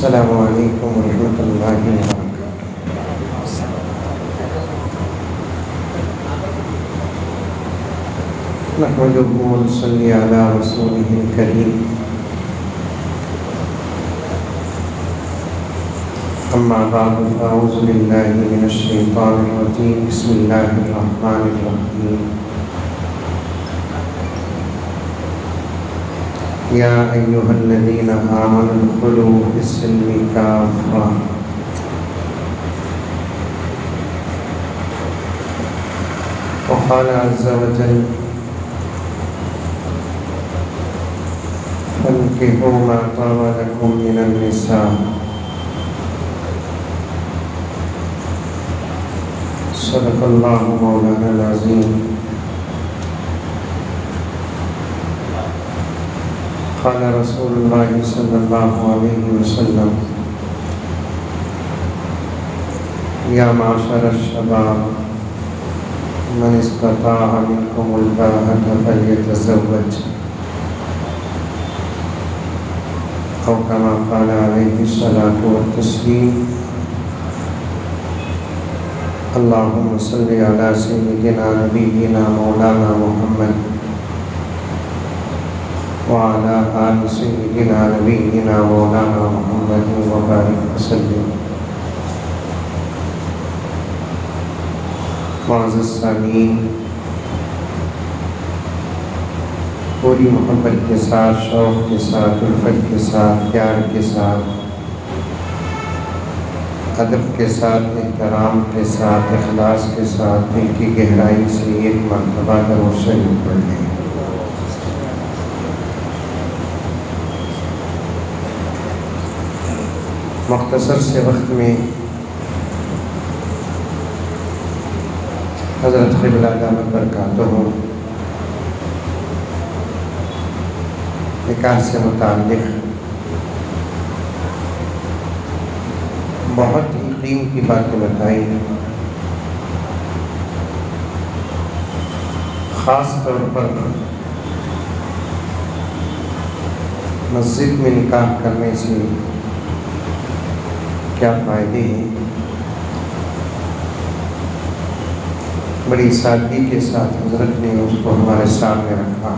السلام علیکم ورحمۃ اللہ وبرکاتہ۔ نحمدہ ونصلی علی رسولہ الکریم، اما بعد فاعوذ باللہ من الشیطان الرجیم، بسم اللہ الرحمن الرحیم۔ یا ایہا الذین آمنوا ادخلوا فی السلم کافۃ وقال عز وجل فانکحوا ما طاب لکم من النساء۔ صدق اللہ مولانا العظیم۔ قال رسول اللہ صلی اللہ علیہ وسلم یا معشر الشباب من استطاع منکم الباءۃ فلیتزوج، او کما قال علیہ الصلاۃ والتسلیم۔ اللہم صلی علی سیدنا نبینا مولانا محمد وعلى آل سيدنا نبينا مولانا محمد وبارك وسلم۔ معزز سامعین، پوری محبت کے ساتھ، شوق کے ساتھ، الفت کے ساتھ، پیار کے ساتھ، ادب کے ساتھ، احترام کے ساتھ، اخلاص کے ساتھ، دل کی گہرائی سے ایک مرتبہ درود شریف پڑھ لیں۔ مختصر سے وقت میں حضرت قبلہ دامت برکاتہ نکاح سے متعلق بہت ہی قیمتی باتیں بتائی، خاص طور پر مسجد میں نکاح کرنے سے کیا فائدے ہیں، بڑی سادگی کے ساتھ حضرت نے اس کو ہمارے سامنے رکھا۔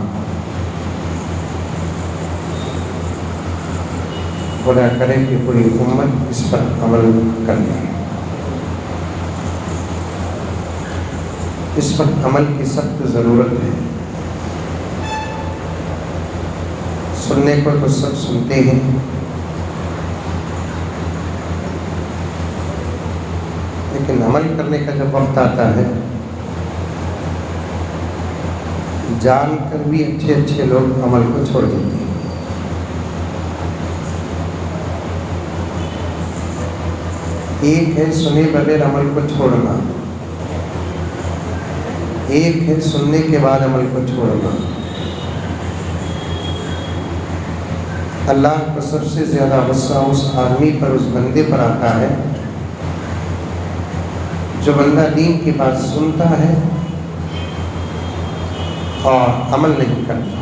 خدا کرے کہ پوری امت اس پر عمل کر لے۔ اس پر عمل کی سخت ضرورت ہے۔ سننے کو تو سب سنتے ہیں، لیکن عمل کرنے کا جب وقت آتا ہے، جان کر بھی اچھے اچھے لوگ عمل کو چھوڑ دیتے ہیں۔ ایک ہے سنے بغیر عمل کو چھوڑنا، ایک ہے سننے کے بعد عمل کو چھوڑنا۔ اللہ کو سب سے زیادہ غصہ اس آدمی پر، اس بندے پر آتا ہے جو بندہ دین کی بات سنتا ہے اور عمل نہیں کرتا۔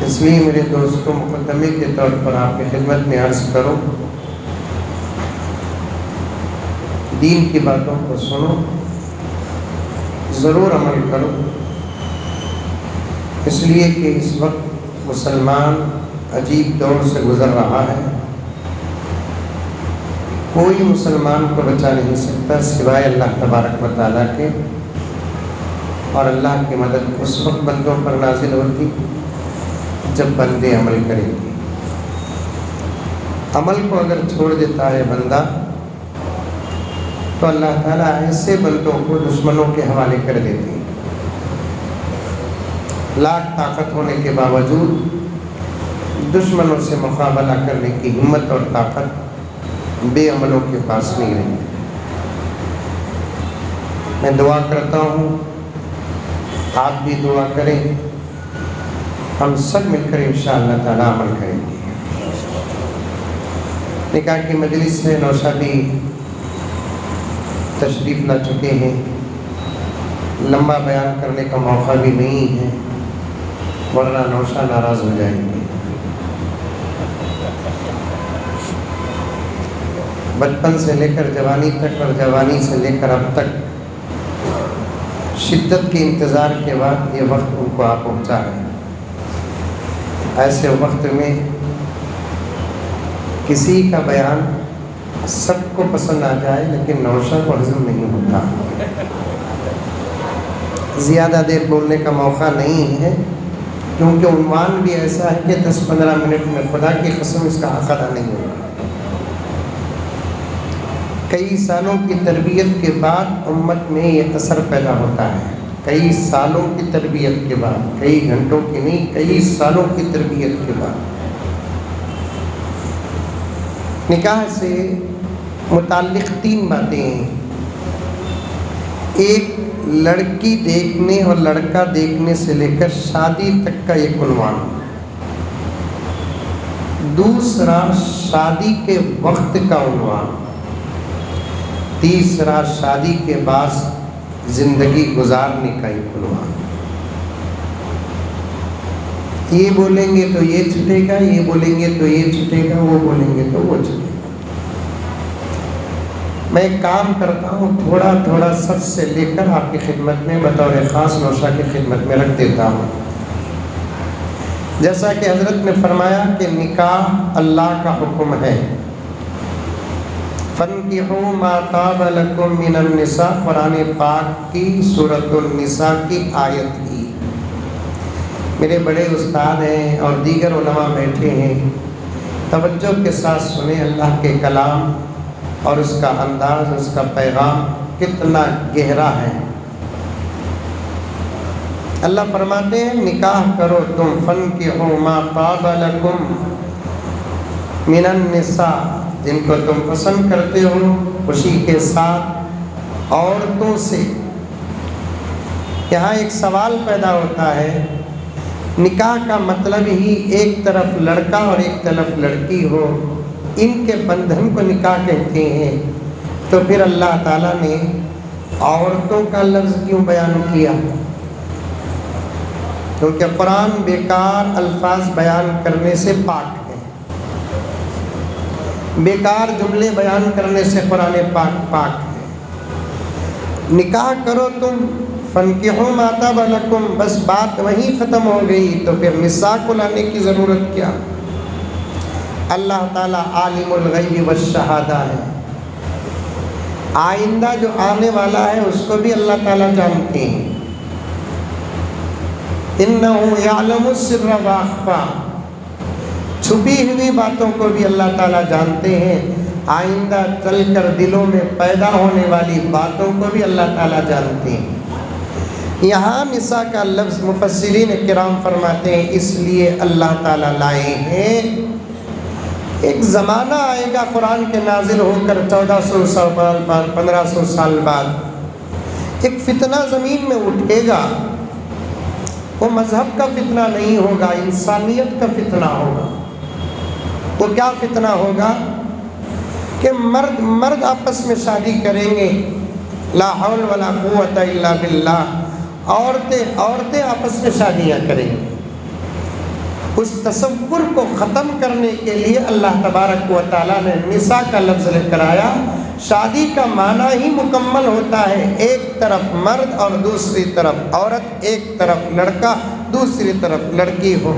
اس لیے میرے دوستوں، مقدمے کے طور پر آپ کی خدمت میں عرض کروں، دین کی باتوں کو سنو، ضرور عمل کرو، اس لیے کہ اس وقت مسلمان عجیب دور سے گزر رہا ہے۔ کوئی مسلمان کو بچا نہیں سکتا سوائے اللہ تبارک و تعالیٰ کے، اور اللہ کی مدد اس وقت بندوں پر نازل ہوتی جب بندے عمل کریں گے۔ عمل کو اگر چھوڑ دیتا ہے بندہ تو اللہ تعالیٰ ایسے بندوں کو دشمنوں کے حوالے کر دیتے ہیں۔ لاکھ طاقت ہونے کے باوجود دشمنوں سے مقابلہ کرنے کی ہمت اور طاقت بے عملوں کے پاس نہیں رہی۔ میں دعا کرتا ہوں، آپ بھی دعا کریں، ہم سب مل کر انشاءاللہ تعالیٰ عمل کریں گے۔ نکاح کی مجلس سے نوشادی تشریف لا چکے ہیں، لمبا بیان کرنے کا موقع بھی نہیں ہے ورنہ نوشا ناراض ہو جائیں گے۔ بچپن سے لے کر جوانی تک اور جوانی سے لے کر اب تک شدت کے انتظار کے بعد یہ وقت ان کو آ پہنچا ہے۔ ایسے وقت میں کسی کا بیان سب کو پسند آ جائے لیکن نوشہ کو ہضم نہیں ہوتا، زیادہ دیر بولنے کا موقع نہیں ہے، کیونکہ عنوان بھی ایسا ہے کہ 10-15 منٹ میں خدا کی قسم اس کا حق ادا نہیں ہوگا۔ کئی سالوں کی تربیت کے بعد امت میں یہ اثر پیدا ہوتا ہے، کئی سالوں کی تربیت کے بعد، کئی گھنٹوں کی نہیں، کئی سالوں کی تربیت کے بعد۔ نکاح سے متعلق 3 باتیں ہیں۔ ایک، لڑکی دیکھنے اور لڑکا دیکھنے سے لے کر شادی تک کا ایک عنوان۔ دوسرا، شادی کے وقت کا عنوان۔ تیسرا، شادی کے بعد زندگی گزارنے کا ایک عنوان۔ یہ بولیں گے تو یہ چھٹے گا، یہ بولیں گے تو یہ چھٹے گا، وہ بولیں گے تو وہ چھٹے گا۔ میں ایک کام کرتا ہوں، تھوڑا تھوڑا سب سے لے کر آپ کی خدمت میں بطور خاص نوشہ کی خدمت میں رکھ دیتا ہوں۔ جیسا کہ حضرت نے فرمایا کہ نکاح اللہ کا حکم ہے، فَانْكِحُوا مَا طَابَ لَكُم مِّنَ النِّسَاءِ، قرآن پاک کی سورۃ النساء کی آیت کی۔ میرے بڑے استاد ہیں اور دیگر علماء بیٹھے ہیں، توجہ کے ساتھ سنیں اللہ کے کلام اور اس کا انداز، اس کا پیغام کتنا گہرا ہے۔ اللہ فرماتے ہیں نکاح کرو تم، فَانْكِحُوا مَا طَابَ لَكُم مِّنَ النِّسَاء، جن کو تم پسند کرتے ہو خوشی کے ساتھ عورتوں سے۔ یہاں ایک سوال پیدا ہوتا ہے، نکاح کا مطلب ہی ایک طرف لڑکا اور ایک طرف لڑکی ہو، ان کے بندھن کو نکاح کہتے ہیں، تو پھر اللہ تعالیٰ نے عورتوں کا لفظ کیوں بیان کیا؟ کیونکہ قرآن بیکار الفاظ بیان کرنے سے پاک ہے، بیکار جملے بیان کرنے سے قرآن پاک ہے۔ نکاح کرو تم، فَانْكِحُوا مَا طَابَ لَكُم، بس بات وہیں ختم ہو گئی، تو پھر نساء کو لانے کی ضرورت کیا؟ اللہ تعالیٰ عالم الغیب والشہادہ ہے، آئندہ جو آنے والا ہے اس کو بھی اللہ تعالیٰ جانتے ہیں۔ إِنَّهُ يَعْلَمُ السِّرَّ وَأَخْفَى، چھپی ہوئی باتوں کو بھی اللہ تعالیٰ جانتے ہیں، آئندہ چل کر دلوں میں پیدا ہونے والی باتوں کو بھی اللہ تعالیٰ جانتے ہیں۔ یہاں نساء کا لفظ مفسرین کرام فرماتے ہیں اس لیے اللہ تعالیٰ لائے ہیں، ایک زمانہ آئے گا قرآن کے نازل ہو کر 1400 سال بعد، 1500 سال بعد ایک فتنہ زمین میں اٹھے گا، وہ مذہب کا فتنہ نہیں ہوگا، انسانیت کا فتنہ ہوگا۔ وہ کیا فتنہ ہوگا کہ مرد آپس میں شادی کریں گے، لا حول ولا قوت الا باللہ، عورتیں آپس میں شادیاں کریں گی۔ اس تصور کو ختم کرنے کے لیے اللہ تبارک و تعالیٰ نے نساء کا لفظ لے کر آیا۔ شادی کا معنی ہی مکمل ہوتا ہے، ایک طرف مرد اور دوسری طرف عورت، ایک طرف لڑکا دوسری طرف لڑکی ہو۔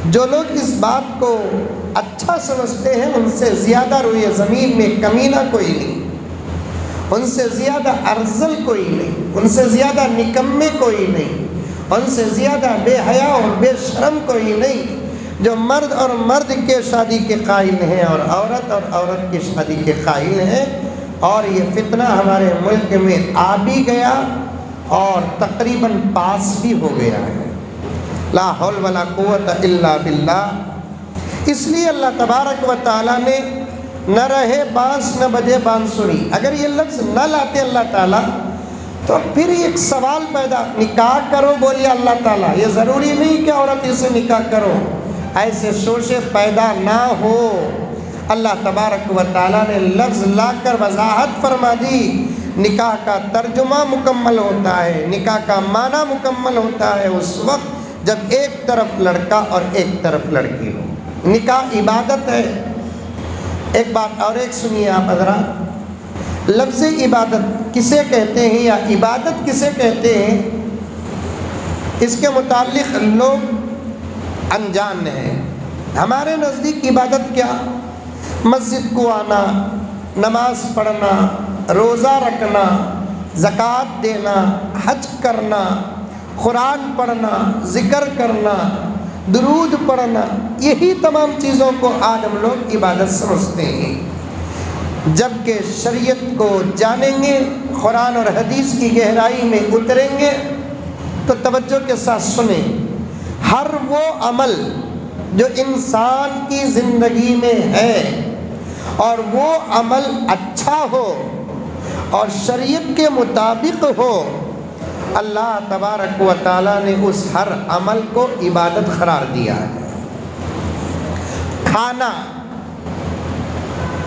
جو لوگ اس بات کو اچھا سمجھتے ہیں ان سے زیادہ روئے زمین میں کمینہ کوئی نہیں، ان سے زیادہ ارذل کوئی نہیں، ان سے زیادہ نکمے کوئی نہیں، ان سے زیادہ بے حیا اور بے شرم کوئی نہیں۔ جو مرد اور مرد کے شادی کے قائل ہیں اور عورت کی شادی کے قائل ہیں، اور یہ فتنہ ہمارے ملک میں آ بھی گیا اور تقریباً پاس بھی ہو گیا ہے، لا حول ولا قوت الا باللہ۔ اس لیے اللہ تبارک و تعالیٰ نے نہ رہے بانس نہ بجے بانسری، اگر یہ لفظ نہ لاتے اللہ تعالیٰ تو پھر ایک سوال پیدا، نکاح کرو بولے اللہ تعالیٰ، یہ ضروری نہیں کہ عورت سے نکاح کرو، ایسے شوشے پیدا نہ ہو۔ اللہ تبارک و تعالیٰ نے لفظ لا کر وضاحت فرما دی، نکاح کا ترجمہ مکمل ہوتا ہے، نکاح کا معنی مکمل ہوتا ہے اس وقت جب ایک طرف لڑکا اور ایک طرف لڑکی ہو۔ نکاح عبادت ہے، ایک بات اور ایک سنیے آپ حضرات، لفظ عبادت کسے کہتے ہیں یا عبادت کسے کہتے ہیں، اس کے متعلق لوگ انجان ہیں۔ ہمارے نزدیک عبادت کیا؟ مسجد کو آنا، نماز پڑھنا، روزہ رکھنا، زکوٰۃ دینا، حج کرنا، قرآن پڑھنا، ذکر کرنا، درود پڑھنا، یہی تمام چیزوں کو آج ہم لوگ عبادت سمجھتے ہیں۔ جبکہ شریعت کو جانیں گے، قرآن اور حدیث کی گہرائی میں اتریں گے تو توجہ کے ساتھ سنیں، ہر وہ عمل جو انسان کی زندگی میں ہے اور وہ عمل اچھا ہو اور شریعت کے مطابق ہو، اللہ تبارک و تعالیٰ نے اس ہر عمل کو عبادت قرار دیا ہے۔ کھانا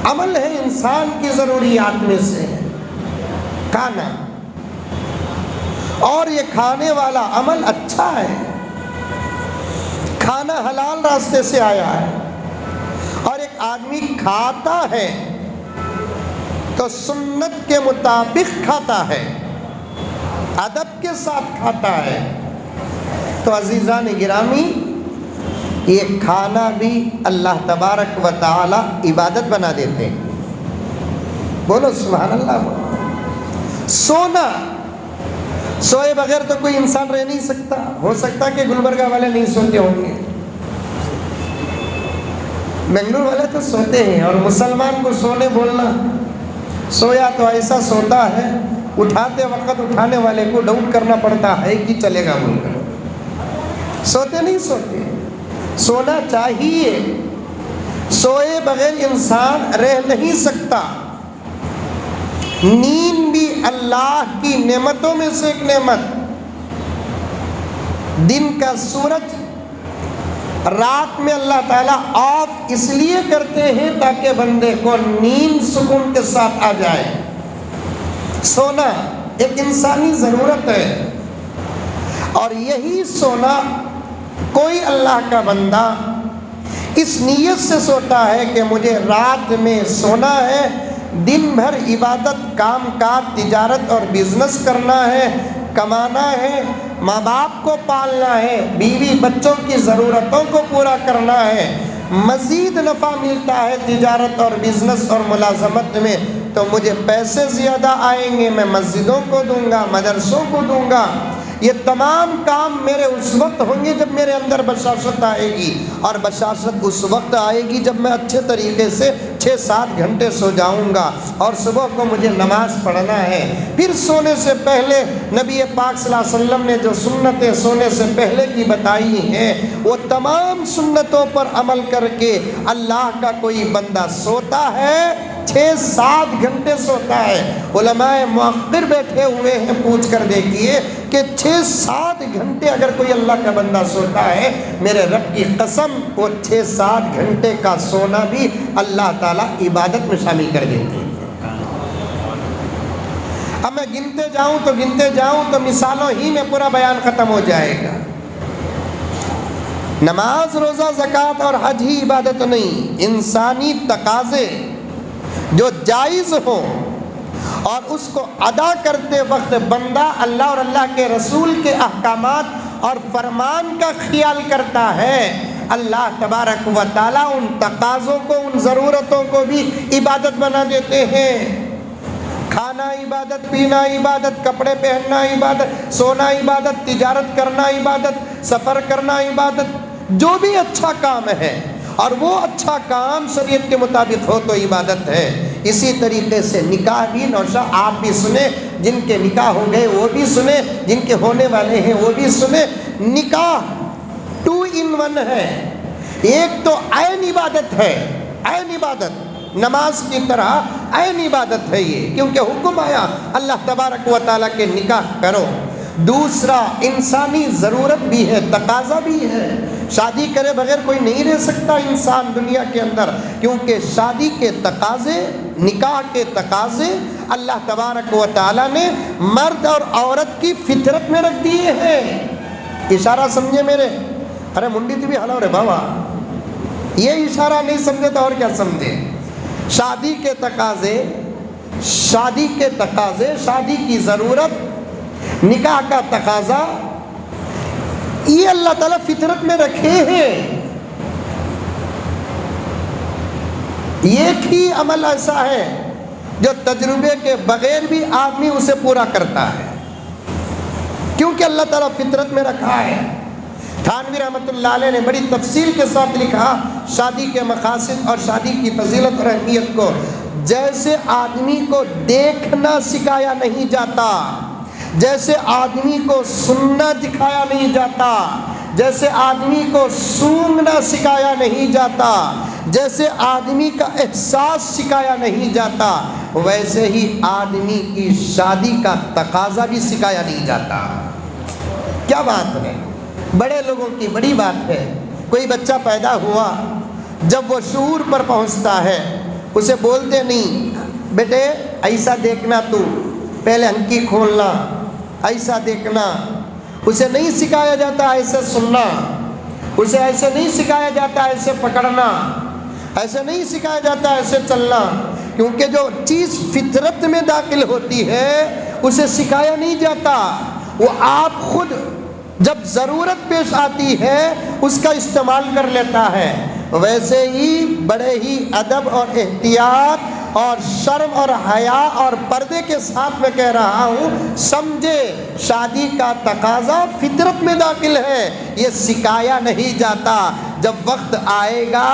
عمل ہے، انسان کی ضروریات میں سے ہے کھانا، اور یہ کھانے والا عمل اچھا ہے، کھانا حلال راستے سے آیا ہے، اور ایک آدمی کھاتا ہے تو سنت کے مطابق کھاتا ہے، ادب کے ساتھ کھاتا ہے۔ تو عزیزان گرامی، یہ کھانا بھی اللہ تبارک و تعالی عبادت بنا دیتے ہیں، بولو سبحان اللہ۔ سونا، سوئے بغیر تو کوئی انسان رہ نہیں سکتا، ہو سکتا کہ گلبرگہ والے نہیں سوتے ہوں گے، بنگلور والے تو سوتے ہیں، اور مسلمان کو سونے بولنا، سویا تو ایسا سوتا ہے اٹھاتے وقت اٹھانے والے کو ڈاؤٹ کرنا پڑتا ہے کہ چلے گا بول کر، سوتے نہیں سوتے، سونا چاہیے، سوئے بغیر انسان رہ نہیں سکتا۔ نیند بھی اللہ کی نعمتوں میں سے ایک نعمت، دن کا سورج رات میں اللہ تعالیٰ آف اس لیے کرتے ہیں تاکہ بندے کو نیند سکون کے ساتھ آ جائے۔ سونا ایک انسانی ضرورت ہے، اور یہی سونا کوئی اللہ کا بندہ اس نیت سے سوتا ہے کہ مجھے رات میں سونا ہے، دن بھر عبادت، کام کاج، تجارت اور بزنس کرنا ہے، کمانا ہے، ماں باپ کو پالنا ہے، بیوی بچوں کی ضرورتوں کو پورا کرنا ہے، مزید نفع ملتا ہے تجارت اور بزنس اور ملازمت میں تو مجھے پیسے زیادہ آئیں گے، میں مسجدوں کو دوں گا، مدرسوں کو دوں گا۔ یہ تمام کام میرے اس وقت ہوں گے جب میرے اندر بشاشت آئے گی، اور بشاشت اس وقت آئے گی جب میں اچھے طریقے سے 6-7 گھنٹے سو جاؤں گا، اور صبح کو مجھے نماز پڑھنا ہے۔ پھر سونے سے پہلے نبی پاک صلی اللہ علیہ وسلم نے جو سنتیں سونے سے پہلے کی بتائی ہیں، وہ تمام سنتوں پر عمل کر کے اللہ کا کوئی بندہ سوتا ہے، 6-7 گھنٹے سوتا ہے۔ علماء مؤخر بیٹھے ہوئے ہیں، پوچھ کر دیکھیے کہ 6-7 گھنٹے اگر کوئی اللہ کا بندہ سوتا ہے، میرے رب کی قسم وہ 6-7 گھنٹے کا سونا بھی اللہ تعالیٰ عبادت میں شامل کر دیتے ہیں۔ اب میں گنتے جاؤں تو مثالوں ہی میں پورا بیان ختم ہو جائے گا۔ نماز، روزہ، زکوٰۃ اور حج ہی عبادت نہیں، انسانی تقاضے جو جائز ہوں اور اس کو ادا کرتے وقت بندہ اللہ اور اللہ کے رسول کے احکامات اور فرمان کا خیال کرتا ہے، اللہ تبارک و تعالیٰ ان تقاضوں کو، ان ضرورتوں کو بھی عبادت بنا دیتے ہیں۔ کھانا عبادت، پینا عبادت، کپڑے پہننا عبادت، سونا عبادت، تجارت کرنا عبادت، سفر کرنا عبادت، جو بھی اچھا کام ہے اور وہ اچھا کام شریعت کے مطابق ہو تو عبادت ہے۔ اسی طریقے سے نکاح بھی، نوشا آپ بھی سنیں، جن کے نکاح ہو گئے وہ بھی سنیں، جن کے ہونے والے ہیں وہ بھی سنیں، نکاح 2 in 1 ہے۔ ایک تو عین عبادت ہے، عین عبادت، نماز کی طرح عین عبادت ہے یہ، کیونکہ حکم آیا اللہ تبارک و تعالیٰ کے نکاح کرو۔ دوسرا انسانی ضرورت بھی ہے، تقاضا بھی ہے، شادی کرے بغیر کوئی نہیں رہ سکتا انسان دنیا کے اندر، کیونکہ شادی کے تقاضے، نکاح کے تقاضے اللہ تبارک و تعالیٰ نے مرد اور عورت کی فطرت میں رکھ دیے ہیں۔ اشارہ سمجھے میرے؟ ارے منڈی تھی بھی ہلاو رے بابا، یہ اشارہ نہیں سمجھے تو اور کیا سمجھے؟ شادی کے تقاضے، شادی کے تقاضے، شادی کی ضرورت، نکاح کا تقاضا، یہ اللہ تعالیٰ فطرت میں رکھے ہیں۔ ایک ہی عمل ایسا ہے جو تجربے کے بغیر بھی آدمی اسے پورا کرتا ہے، کیونکہ اللہ تعالیٰ فطرت میں رکھا ہے۔ تھانوی رحمۃ اللہ علیہ نے بڑی تفصیل کے ساتھ لکھا شادی کے مقاصد اور شادی کی فضیلت اور اہمیت کو۔ جیسے آدمی کو دیکھنا سکھایا نہیں جاتا، جیسے آدمی کو سننا دکھایا نہیں جاتا، جیسے آدمی کو سونگھنا سکھایا نہیں جاتا، جیسے آدمی کا احساس سکھایا نہیں جاتا، ویسے ہی آدمی کی شادی کا تقاضا بھی سکھایا نہیں جاتا۔ کیا بات ہے، بڑے لوگوں کی بڑی بات ہے۔ کوئی بچہ پیدا ہوا، جب وہ شعور پر پہنچتا ہے اسے بولتے نہیں بیٹے ایسا دیکھنا، تو پہلے ہنکی کھولنا، ایسا دیکھنا، اسے نہیں سکھایا جاتا ایسے سننا، اسے ایسے نہیں سکھایا جاتا ایسے پکڑنا، ایسے نہیں سکھایا جاتا ایسے چلنا، کیونکہ جو چیز فطرت میں داخل ہوتی ہے اسے سکھایا نہیں جاتا، وہ آپ خود جب ضرورت پیش آتی ہے اس کا استعمال کر لیتا ہے۔ ویسے ہی بڑے ہی ادب اور احتیاط اور شرم اور حیا اور پردے کے ساتھ میں کہہ رہا ہوں، سمجھے شادی کا تقاضا فطرت میں داخل ہے، یہ سکھایا نہیں جاتا، جب وقت آئے گا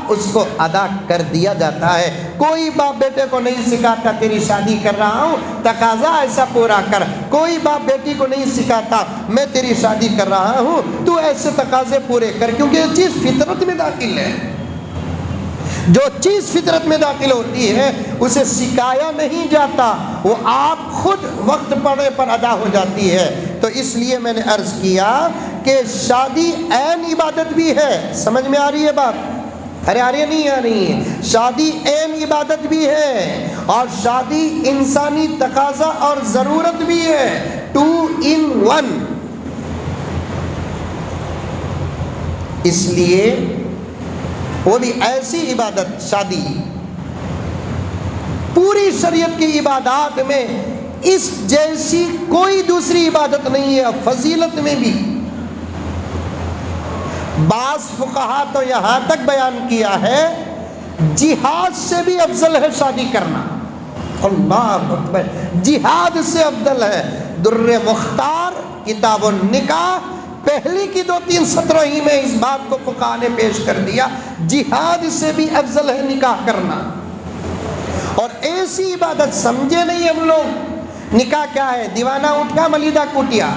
اس کو ادا کر دیا جاتا ہے۔ کوئی باپ بیٹے کو نہیں سکھاتا تیری شادی کر رہا ہوں تقاضا ایسا پورا کر، کوئی باپ بیٹی کو نہیں سکھاتا میں تیری شادی کر رہا ہوں تو ایسے تقاضے پورے کر، کیونکہ یہ چیز فطرت میں داخل ہے۔ جو چیز فطرت میں داخل ہوتی ہے اسے سکھایا نہیں جاتا، وہ آپ خود وقت پڑنے پر ادا ہو جاتی ہے۔ تو اس لیے میں نے عرض کیا کہ شادی عین عبادت بھی ہے۔ سمجھ میں آ رہی ہے بات؟ ارے آ رہی ہے نہیں آ رہی ہے؟ شادی عین عبادت بھی ہے اور شادی انسانی تقاضا اور ضرورت بھی ہے، 2 in 1۔ اس لیے وہ بھی ایسی عبادت، شادی پوری شریعت کی عبادات میں اس جیسی کوئی دوسری عبادت نہیں ہے۔ فضیلت میں بھی بعض فقہا تو یہاں تک بیان کیا ہے جہاد سے بھی افضل ہے شادی کرنا۔ اللہ اکبر، جہاد سے افضل ہے۔ در مختار کتاب النکاح پہلی کی 2-3 سطروں ہی میں اس بات کو فقہا نے پیش کر دیا، جہاد سے بھی افضل ہے نکاح کرنا۔ اور ایسی عبادت سمجھے نہیں ہم لوگ، نکاح کیا ہے، دیوانہ اٹھا ملیدہ کوٹیا،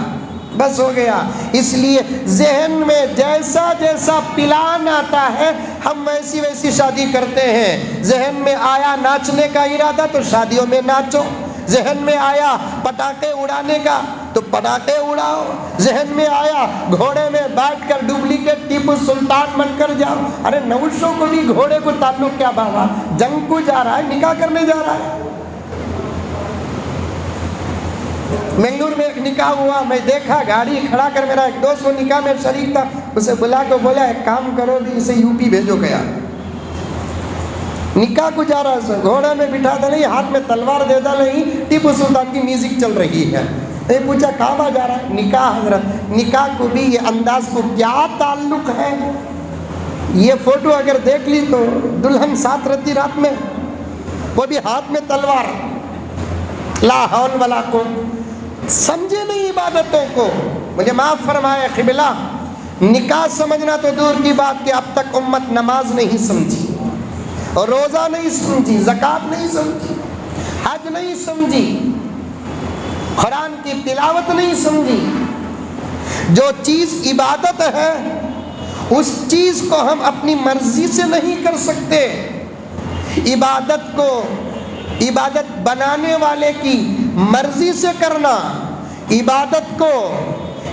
بس ہو گیا۔ اس لیے ذہن میں جیسا جیسا پلان آتا ہے ہم ویسی ویسی شادی کرتے ہیں۔ ذہن میں آیا ناچنے کا ارادہ تو شادیوں میں ناچو، ذہن میں آیا پٹاخے اڑانے کا تو پٹاخے اڑاؤ، ذہن میں آیا گھوڑے میں بیٹھ کر ڈپلیکیٹ ٹیپو سلطان بن کر جاؤ۔ ارے نوشوں کو بھی گھوڑے کو تعلق کیا بابا، جنگ کو جا رہا ہے نکاح کرنے جا رہا ہے۔ منگلور میں ایک نکاح ہوا، میں دیکھا گاڑی کھڑا کر، میرا ایک دوست وہ نکاح میں شریک تھا، اسے بلا کے بولا ایک کام کرو بھی اسے یوپی بھیجو گیا، نکاح کو جا رہا ہے، گھوڑے میں بٹھا دے نہیں، ہاتھ میں تلوار دے دا نہیں، ٹیپو سلطان کی میوزک چل رہی ہے۔ میں پوچھا کہاں جا رہا ہے؟ نکاح حضرت۔ نکاح کو بھی یہ انداز کو کیا تعلق ہے؟ یہ فوٹو اگر دیکھ لی تو دلہن ساتھ رہتی رات میں، وہ بھی ہاتھ میں تلوار، لا حول ولا قوت۔ سمجھے نہیں عبادتوں کو، مجھے معاف فرمائے قبلہ، نکاح سمجھنا تو دور کی بات کہ اب تک امت نماز نہیں سمجھی، روزہ نہیں سمجھی، زکوٰۃ نہیں سمجھی، حج نہیں سمجھی، قرآن کی تلاوت نہیں سمجھی۔ جو چیز عبادت ہے اس چیز کو ہم اپنی مرضی سے نہیں کر سکتے، عبادت کو عبادت بنانے والے کی مرضی سے کرنا، عبادت کو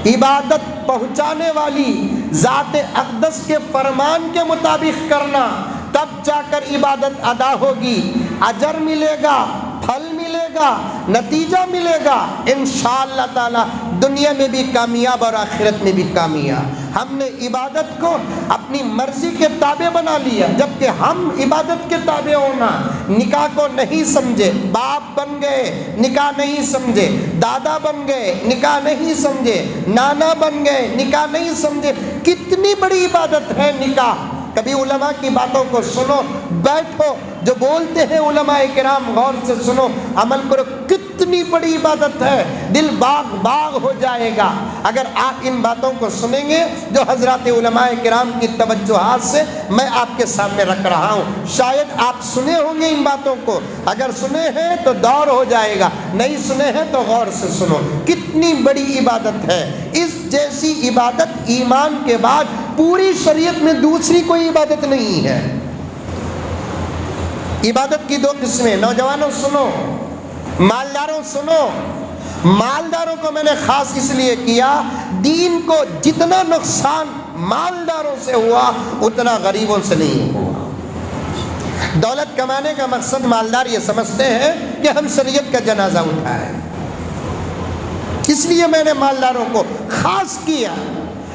عبادت پہنچانے والی ذات اقدس کے فرمان کے مطابق کرنا، تب جا کر عبادت ادا ہوگی، اجر ملے گا، پھل ملے گا۔ گا، نتیجہ ملے گا انشاءاللہ تعالی، دنیا میں بھی کامیاب اور آخرت میں بھی کامیاب۔ ہم نے عبادت کو اپنی مرضی کے تابع بنا لیا، جبکہ ہم عبادت کے تابع ہونا، نکاح کو نہیں سمجھے، باپ بن گئے نکاح نہیں سمجھے، دادا بن گئے نکاح نہیں سمجھے، نانا بن گئے نکاح نہیں سمجھے۔ کتنی بڑی عبادت ہے نکاح۔ کبھی علماء کی باتوں کو سنو، بیٹھو، جو بولتے ہیں علماء کرام غور سے سنو، عمل کرو، کتنی بڑی عبادت ہے، دل باغ باغ ہو جائے گا اگر آپ ان باتوں کو سنیں گے جو حضرات علماء کرام کی توجہات سے میں آپ کے سامنے رکھ رہا ہوں۔ شاید آپ سنے ہوں گے ان باتوں کو، اگر سنے ہیں تو دور ہو جائے گا، نہیں سنے ہیں تو غور سے سنو۔ کتنی بڑی عبادت ہے، اس جیسی عبادت ایمان کے بعد پوری شریعت میں دوسری کوئی عبادت نہیں ہے۔ عبادت کی دو قسمیں، نوجوانوں سنو، مالداروں سنو۔ مالداروں کو میں نے خاص اس لیے کیا، دین کو جتنا نقصان مالداروں سے ہوا اتنا غریبوں سے نہیں ہوا۔ دولت کمانے کا مقصد مالدار یہ سمجھتے ہیں کہ ہم شریعت کا جنازہ اٹھائیں، اس لیے میں نے مالداروں کو خاص کیا۔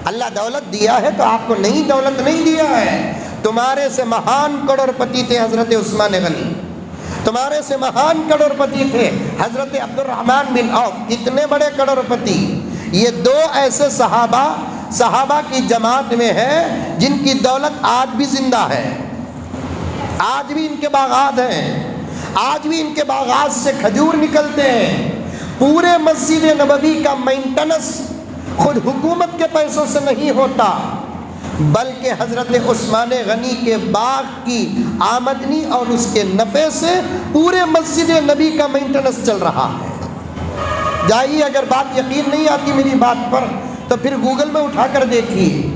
اللہ دولت دیا ہے تو آپ کو نئی دولت نہیں دیا ہے۔ تمہارے سے مہان کروڑپتی تھے حضرت عثمان غنی، تمہارے سے مہان کروڑپتی تھے حضرت عبد الرحمن بن عوف، کتنے بڑے کروڑپتی۔ یہ دو ایسے صحابہ کی جماعت میں ہیں جن کی دولت آج بھی زندہ ہے، آج بھی ان کے باغات ہیں، آج بھی ان کے باغات سے کھجور نکلتے ہیں۔ پورے مسجد نبوی کا مینٹننس خود حکومت کے پیسوں سے نہیں ہوتا، بلکہ حضرت عثمان غنی کے باغ کی آمدنی اور اس کے نفع سے پورے مسجد نبی کا مینٹننس چل رہا ہے۔ جائیے، اگر بات یقین نہیں آتی میری بات پر تو پھر گوگل میں اٹھا کر دیکھیے،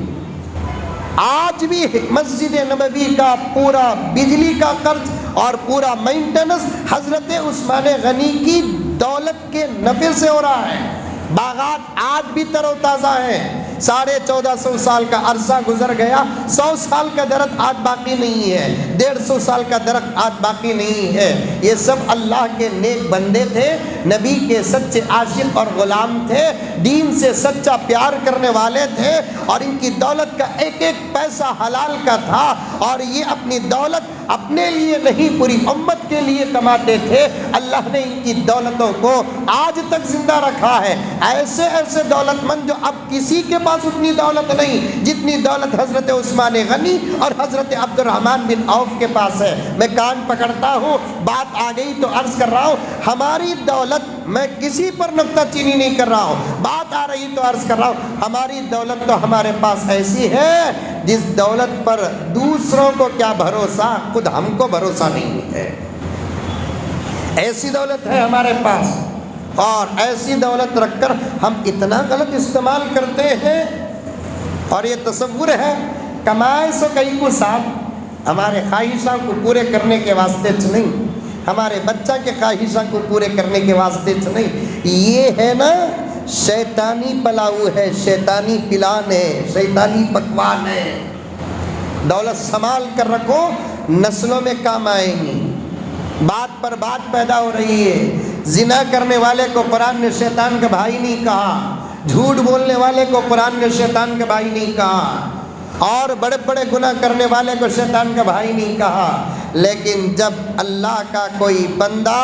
آج بھی مسجد نبوی کا پورا بجلی کا قرض اور پورا مینٹننس حضرت عثمان غنی کی دولت کے نفع سے ہو رہا ہے۔ باغات آج بھی تر و تازہ ہیں، 1450 سال کا عرصہ گزر گیا، 100 سال کا درخت آج باقی نہیں ہے، 150 سال کا درخت آج باقی نہیں ہے۔ یہ سب اللہ کے نیک بندے تھے، نبی کے سچے عاشق اور غلام تھے، دین سے سچا پیار کرنے والے تھے، اور ان کی دولت کا ایک ایک پیسہ حلال کا تھا، اور یہ اپنی دولت اپنے لیے نہیں پوری امت کے لیے کماتے تھے۔ اللہ نے ان کی دولتوں کو آج تک زندہ رکھا ہے۔ ایسے ایسے دولت مند جو اب کسی کے پاس اتنی دولت نہیں جتنی دولت حضرت عثمان غنی اور حضرت عبد الرحمن بن عوف کے پاس ہے۔ میں کان پکڑتا ہوں، بات آ گئی تو عرض کر رہا ہوں، ہماری دولت، میں کسی پر نکتہ چینی نہیں کر رہا ہوں، بات آ رہی تو عرض کر رہا ہوں، ہماری دولت تو ہمارے پاس ایسی ہے جس دولت پر دوسروں کو کیا بھروسہ، خود ہم کو بھروسہ نہیں ہے۔ ایسی دولت ہے ہمارے پاس، اور ایسی دولت رکھ کر ہم اتنا غلط استعمال کرتے ہیں، اور یہ تصور ہے کمائے سو کئی کو ساتھ، ہمارے خواہشاں کو پورے کرنے کے واسطے نہیں، ہمارے بچہ کے خواہشاں کو پورے کرنے کے واسطے نہیں۔ یہ ہے نا شیطانی پلاؤ ہے، شیطانی پلان ہے، شیطانی پکوان ہے۔ دولت سنبھال کر رکھو، نسلوں میں کام آئیں گی۔ بات پر بات پیدا ہو رہی ہے، زنا کرنے والے کو قرآن نے شیطان کا بھائی نہیں کہا، جھوٹ بولنے والے کو قرآن نے شیطان کا بھائی نہیں کہا، اور بڑے بڑے گناہ کرنے والے کو شیطان کا بھائی نہیں کہا۔ لیکن جب اللہ کا کوئی بندہ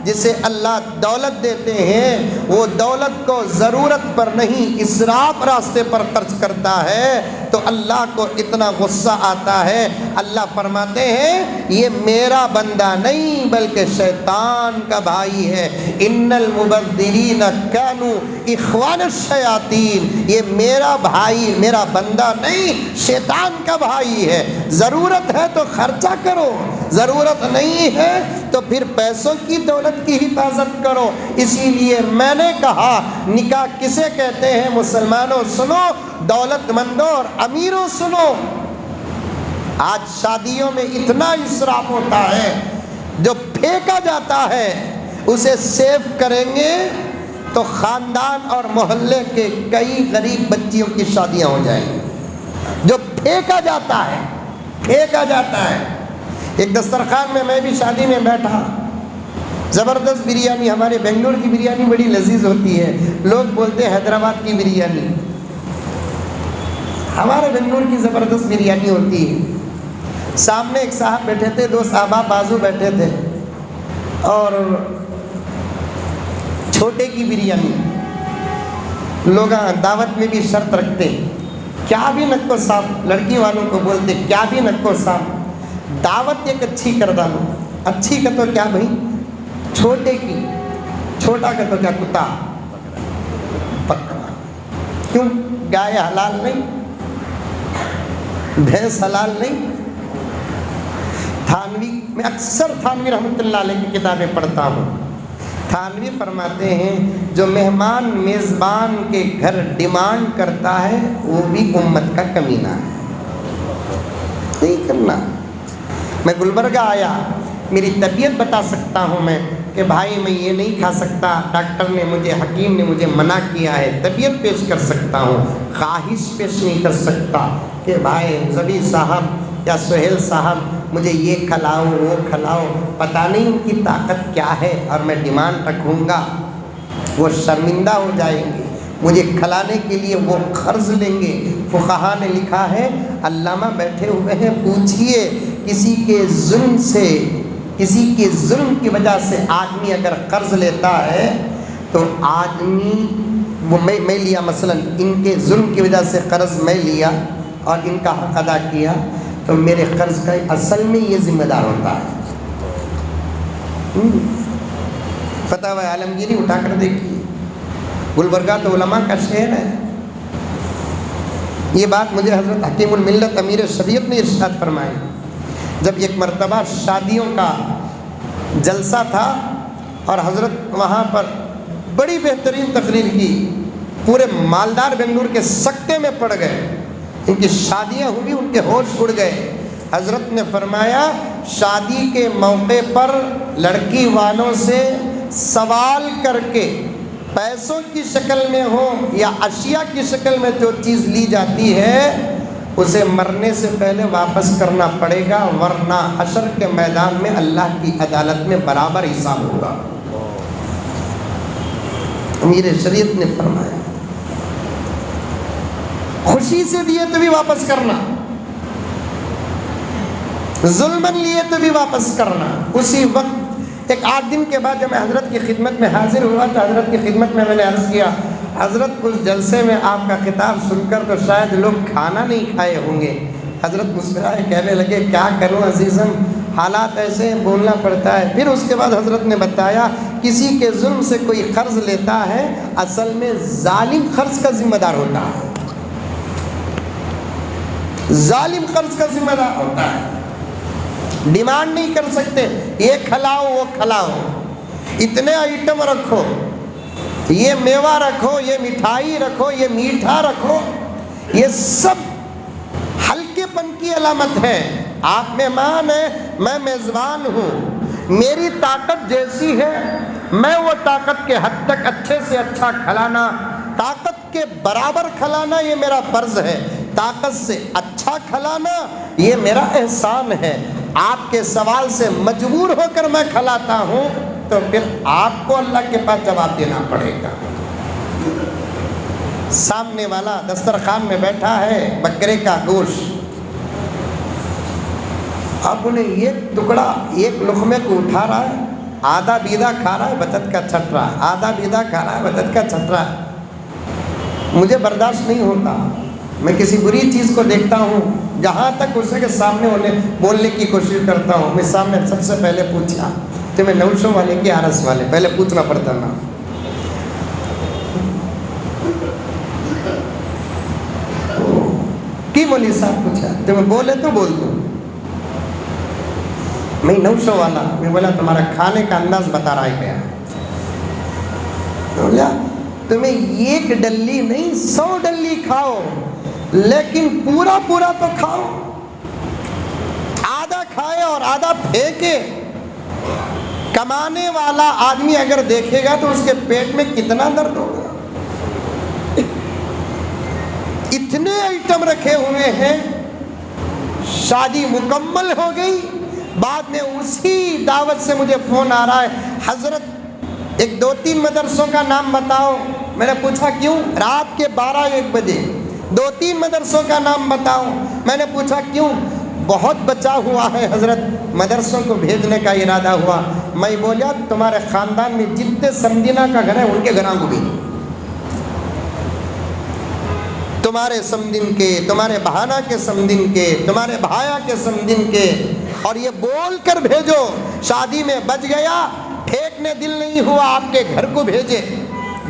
جسے اللہ دولت دیتے ہیں وہ دولت کو ضرورت پر نہیں اسراف راستے پر خرچ کرتا ہے تو اللہ کو اتنا غصہ آتا ہے، اللہ فرماتے ہیں یہ میرا بندہ نہیں بلکہ شیطان کا بھائی ہے۔ ان المبذرین کانوا اخوان الشیاطین، یہ میرا بھائی، میرا بندہ نہیں، شیطان کا بھائی ہے۔ ضرورت ہے تو خرچہ کرو، ضرورت نہیں ہے تو پھر پیسوں کی دولت کی حفاظت کرو۔ اسی لیے میں نے کہا نکاح کسے کہتے ہیں؟ مسلمانوں سنو، دولت مندوں اور امیروں سنو، آج شادیوں میں اتنا اسراف ہوتا ہے، جو پھینکا جاتا ہے اسے سیو کریں گے تو خاندان اور محلے کے کئی غریب بچیوں کی شادیاں ہو جائیں گی۔ جو پھینکا جاتا ہے، پھینکا جاتا ہے۔ ایک دسترخوان میں میں بھی شادی میں بیٹھا، زبردست بریانی. ہمارے بنگلور کی بریانی بڑی لذیذ ہوتی ہے. لوگ بولتے ہیں حیدرآباد کی بریانی. ہمارے بنگلور کی زبردست بریانی ہوتی ہے. سامنے ایک صاحب بیٹھے تھے, 2 صحابہ بازو بیٹھے تھے, اور چھوٹے کی بریانی. لوگ دعوت میں بھی شرط رکھتے ہیں, کیا بھی نکو صاحب, لڑکی والوں کو بولتے کیا بھی نکو صاحب, دعوت ایک اچھی کر ڈالو. اچھی کا تو کیا بھائی, چھوٹے کی. چھوٹا کا تو کیا, کتا بکرا. کیوں, گائے حلال نہیں, بھینس حلال نہیں. تھانوی, میں اکثر تھانوی رحمۃ اللہ علیہ کی کتابیں پڑھتا ہوں. تھانوی فرماتے ہیں جو مہمان میزبان کے گھر ڈیمانڈ کرتا ہے وہ بھی امت کا کمینہ ہے. نہیں کرنا. میں گلبرگہ آیا, میری طبیعت بتا سکتا ہوں میں کہ بھائی میں یہ نہیں کھا سکتا, ڈاکٹر نے مجھے, حکیم نے مجھے منع کیا ہے. طبیعت پیش کر سکتا ہوں, خواہش پیش نہیں کر سکتا کہ بھائی زبی صاحب یا سہیل صاحب مجھے یہ کھلاؤ وہ کھلاؤ. پتہ نہیں ان کی طاقت کیا ہے, اور میں ڈیمانڈ رکھوں گا, وہ شرمندہ ہو جائیں گے. مجھے کھلانے کے لیے وہ قرض لیں گے. فقہا نے لکھا ہے, علامہ بیٹھے ہوئے ہیں, پوچھئے کسی کے ظلم سے, کسی کے ظلم کی وجہ سے آدمی اگر قرض لیتا ہے تو آدمی وہ میں لیا, مثلا ان کے ظلم کی وجہ سے قرض میں لیا اور ان کا حق ادا کیا, تو میرے قرض کا اصل میں یہ ذمہ دار ہوتا ہے. فتاوی عالمگیری اٹھا کر دیکھیے, گلبرگہ تو علماء کا شہر ہے. یہ بات مجھے حضرت حکیم الملت امیر شریعت نے ارشاد فرمائی. جب ایک مرتبہ شادیوں کا جلسہ تھا اور حضرت وہاں پر بڑی بہترین تقریر کی, پورے مالدار بنگلور کے سکتے میں پڑ گئے. ان کی شادیاں ہوئی, ان کے ہوش اڑ گئے. حضرت نے فرمایا شادی کے موقع پر لڑکی والوں سے سوال کر کے پیسوں کی شکل میں ہو یا اشیاء کی شکل میں جو چیز لی جاتی ہے اسے مرنے سے پہلے واپس کرنا پڑے گا, ورنہ حشر کے میدان میں اللہ کی عدالت میں برابر حساب ہوگا. امیر شریعت نے فرمایا خوشی سے دیے تو بھی واپس کرنا, ظلمن لیے تو بھی واپس کرنا. اسی وقت 8 دن کے بعد جب میں حضرت کی خدمت میں حاضر ہوا تو حضرت کی خدمت میں نے عرض کیا, حضرت اس جلسے میں آپ کا خطاب سن کر تو شاید لوگ کھانا نہیں کھائے ہوں گے. حضرت مسکرائے, کہنے لگے کیا کروں عزیزم, حالات ایسے ہیں, بولنا پڑتا ہے. پھر اس کے بعد حضرت نے بتایا کسی کے ظلم سے کوئی قرض لیتا ہے اصل میں ظالم قرض کا ذمہ دار ہوتا ہے, ظالم قرض کا ذمہ دار ہوتا ہے. ڈیمانڈ نہیں کر سکتے یہ کھلاؤ وہ کھلاؤ, اتنے آئٹم رکھو, یہ میوہ رکھو, یہ مٹھائی رکھو, یہ میٹھا رکھو. یہ سب ہلکے پن کی علامت ہے. آپ مہمان ہیں, میں میزبان ہوں, میری طاقت جیسی ہے میں وہ طاقت کے حد تک اچھے سے اچھا کھلانا, طاقت کے برابر کھلانا یہ میرا فرض ہے. طاقت سے اچھا کھلانا یہ میرا احسان ہے. آپ کے سوال سے مجبور ہو کر میں کھلاتا ہوں تو پھر آپ کو اللہ کے پاس جواب دینا پڑے گا. سامنے والا دسترخوان میں بیٹھا ہے, بکرے کا گوشت, آپ انہیں ایک ٹکڑا ایک لقمے کو اٹھا رہا ہے, آدھا بیدہ کھا رہا ہے, بطت کا چھٹ رہا ہے, آدھا بیدہ کھا رہا ہے, بطت کا چھٹ رہا ہے. مجھے برداشت نہیں ہوتا. میں کسی بری چیز کو دیکھتا ہوں جہاں تک اسے کے سامنے بولنے کی کوشش کرتا ہوں. میں سامنے سب سے پہلے پوچھا تو میں نوشوں والے کی آرس والے پہلے پوچھنا پڑتا نا. کی مولوی صاحب پوچھا تو میں بولے تو بول دوں. میں نوشوں والا, میں بولا تمہارا کھانے کا انداز بتا رہا ہے کیا. بولا تمہیں 1 ڈلی نہیں 100 ڈلی کھاؤ لیکن پورا پورا تو کھاؤ. آدھا کھائے اور آدھا پھینکے, کمانے والا آدمی اگر دیکھے گا تو اس کے پیٹ میں کتنا درد ہوگا. اتنے آئٹم رکھے ہوئے ہیں, شادی مکمل ہو گئی, بعد میں اسی دعوت سے مجھے فون آ رہا ہے، حضرت ایک 2-3 مدرسوں کا نام بتاؤ۔ میں نے پوچھا کیوں؟ رات کے 12-1 بجے 2-3 مدرسوں کا نام بتاؤ۔ میں نے پوچھا کیوں؟ بہت بچا ہوا ہے حضرت، مدرسوں کو بھیجنے کا ارادہ ہوا۔ میں بولا تمہارے خاندان میں جتنے سمدینہ کا گھر ہے ان کے گھروں کو بھیجو، تمہارے سمدن کے، تمہارے بہانہ کے سمدن کے، تمہارے بھایا کے سمدن کے، اور یہ بول کر بھیجو شادی میں بچ گیا، پھینکنے دل نہیں ہوا آپ کے گھر کو بھیجے۔